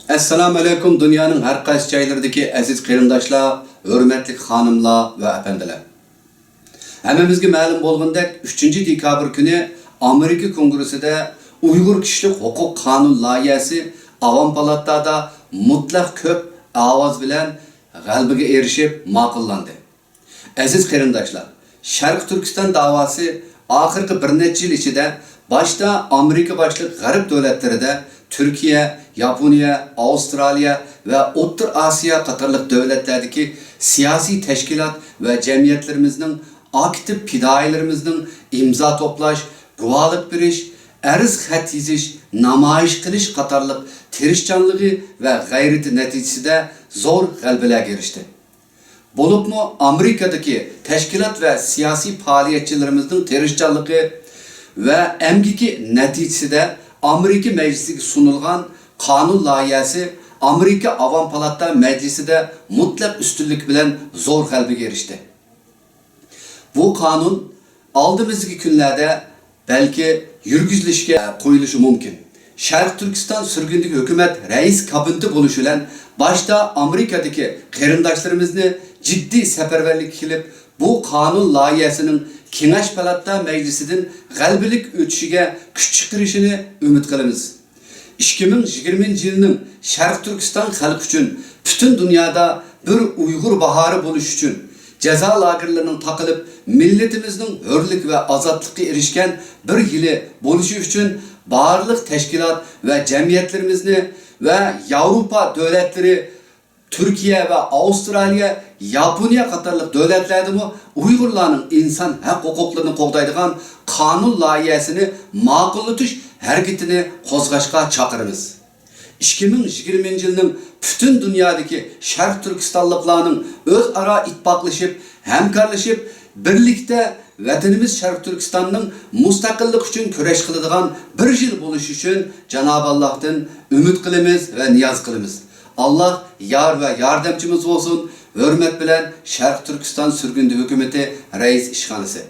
Assalamu alaikum dünyanın her qaysi joylaridagi aziz qarindoshlar, hurmatli xonimlar va apandilar. Hammamizga ma'lum bo'lgandek 3-dekabr kuni Amerika Kongressida Uyg'ur kishilik huquq qonun loyihasi Avam palatada mutlaq ko'p ovoz bilan g'alabaga erishib ma'qullandi. Aziz qarindoshlar, Sharq Turkiston da'vosi oxirgi bir necha yil ichida boshda Amerika boshliq g'arb davlatlarida Türkiye, Yaponiya, Avstraliya ve O'rta Osiyo qatorliq davlatlardagi siyosiy tashkilot va jamiyatlarimizning aktiv fidoyilarimizning imzo to'plash, guvohlik berish, arz xat yozish, namoyish qilish qatorliq tirishchanligi va g'ayrati natijasida zo'r g'alabalarga erishdi. Bo'libmi Amerikadagi tashkilot va siyosiy faoliyatchilarimizning tirishchanligi va emgiki natijasida Amerika Meclisi'ne sunulgan kanun layihasi Amerika Avam Palata Meclisi'de mutlak üstünlük bilen zor g'alabaga erishdi. Bu kanun aldığımızki günlerde belki yürgüzülüşe koyuluşu mümkün. Sharq Turkiston sürgündeki hükümet reis kabineti buluşu bilen başta Amerika'daki qarindoshlarimizni ciddi seferberlik qilib bu kanun layihasının Kengash Palata Meclisi'nin g'alabalik o'tishiga kuch chiqarishini umid qilamiz. 2020 yilning Sharq Turkiston xalqi uchun butun dunyoda bir Uyg'ur bahori bo'lish uchun jazo lagerlarining taqilib millatimizning hurlik va ozodlikka erishgan bir yili bo'lishi uchun barliq tashkilot va jamiyatlarimizni va Yevropa davlatlari Türkiye ve Avustralya, Yaponiya qatorliq davlatlardami Uyg'urlarning inson haq huquqlarini qo'g'daydigan qonun loyihasini ma'qullatish harakatini qo'zg'ashga chaqiramiz. 2020 yilning butun dunyodagi Sharq Turkistonliklarning o'zaro ittifoqlashib, hamkorlashib, birlikda vatanimiz Sharq Turkistonning mustaqillik uchun kurash qiladigan bir yil bo'lishi uchun Janob Allohdan umid qilamiz va niyaz qilamiz. Allah yar ve yardımcımız olsun. Hürmet bilen Sharq Turkiston sürgündü hükümeti reis işxonasi.